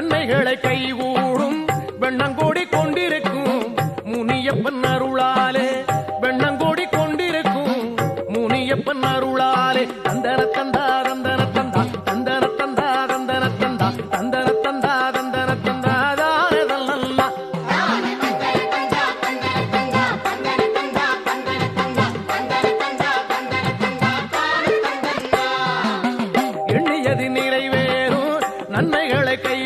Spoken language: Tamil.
நன்மைகளை கைகூடும் வெண்ணங்கோடி கொண்டிருக்கும் முனியப்பன் அருளாலே வெண்ணங்கோடி கொண்டிருக்கும் முனியப்பன் அருளாலே தந்தன தந்தா தந்தன தந்தா தந்தன தந்தா தந்தன தந்தா தந்தன தந்தா தந்தன தந்தா தானதல்லா எண்ணியது நிறைவேறும் நன்மைகளை கை